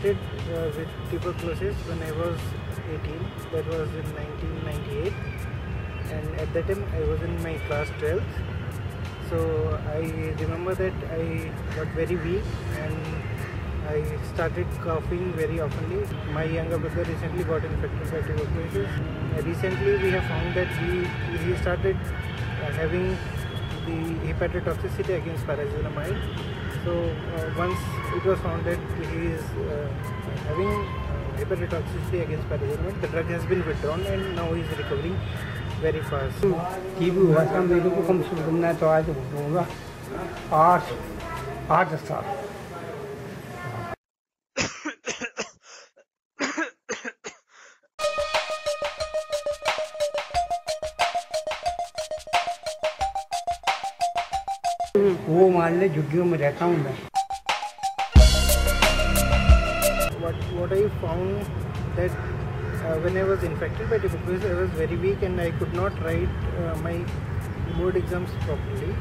infected with tuberculosis when I was 18. That was in 1998, and at that time I was in my class 12th. So I remember that I got very weak and I started coughing very oftenly. My younger brother recently got infected by tuberculosis. Recently we have found that he started having the hepatotoxicity against pyrazinamide. So once it was found that he is having hepatotoxicity against pyrazinamide, the drug has been withdrawn and now he is recovering very fast. TB हुआ था मेरे को कम से कम ना तो आज होगा 8 साल। वो मान ले झुग्गियों में रहता हूँ मैं। What I found that when I was infected by tuberculosis, I was very weak and I could not write my board exams properly.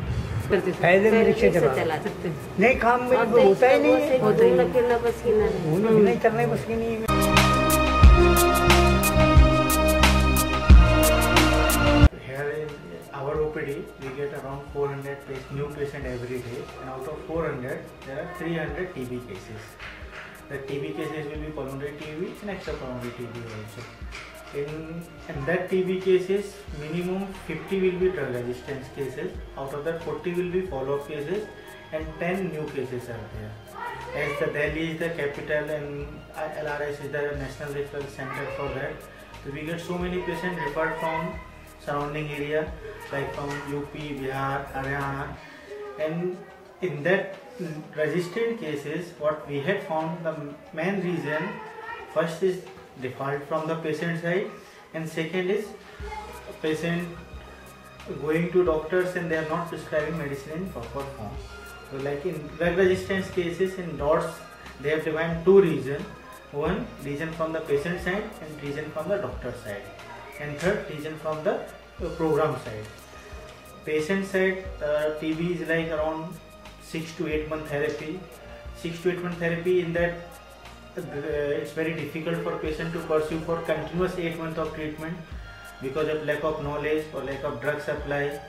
पहले में रिक्शे चला सकते नहीं, काम मेरे को होता ही नहीं है, नहीं चलने बस की नहीं है। Here in our OPD, we get around 400 new patients every day, and out of 400, there are 300 TB cases. The TB cases will be pulmonary TB and extrapulmonary TB also. In that TB cases, minimum 50 will be drug resistance cases. Out of that, 40 will be follow-up cases, and 10 new cases are there. As the Delhi is the capital and LRS is the National Referral Center for that, so we get so many patients referred from surrounding area like from UP, Bihar, Haryana, and in that resistant cases, what we had found, the main reason first is default from the patient side, and second is patient going to doctors and they are not prescribing medicine in proper form. So like in drug resistance cases in DOTS, they have defined two reasons. One reason from the patient side and reason from the doctor side, and third reason from the program side. Patient side, TB is like around 6 to 8 month therapy. 6 to 8 month therapy, in that it's very difficult for patient to pursue for continuous 8 months of treatment because of lack of knowledge or lack of drug supply,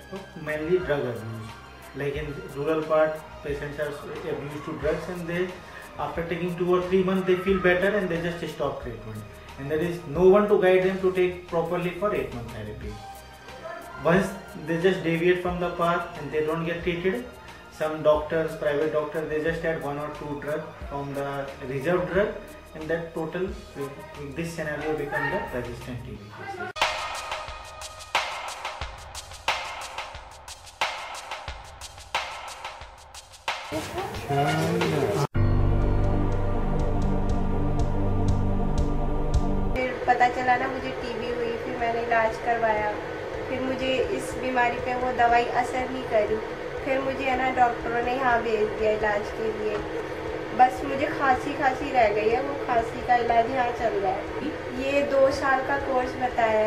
mainly drug abuse. Like in rural part, patients are abused to drugs and they, after taking 2 or 3 months, they feel better and they just stop treatment. And there is no one to guide them to take properly for 8 month therapy. Once they just deviate from the path and they don't get treated, some doctors, private doctors, they just add 1 or 2 drugs from the reserved drug, and that total, in this scenario, become the resistant TB cases. फिर पता चला ना मुझे TB हुई, फिर मैंने इलाज करवाया, फिर मुझे इस बीमारी पे वो दवाई असर नहीं करी, फिर मुझे है ना डॉक्टरों ने यहाँ भेज दिया इलाज के लिए। बस मुझे खांसी रह गई है, वो खांसी का इलाज यहाँ चल रहा है। ये 2 साल का कोर्स बताया।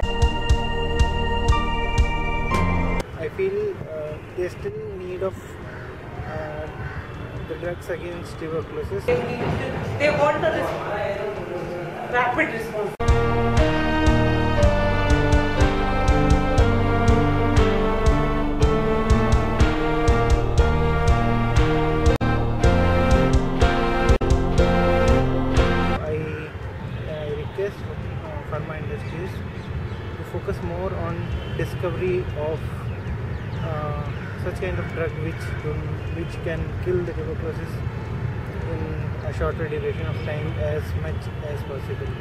I feel they still need of the drugs against tuberculosis. They want a rapid response. Pharma industries to focus more on discovery of such kind of drug which can kill the tuberculosis in a shorter duration of time as much as possible.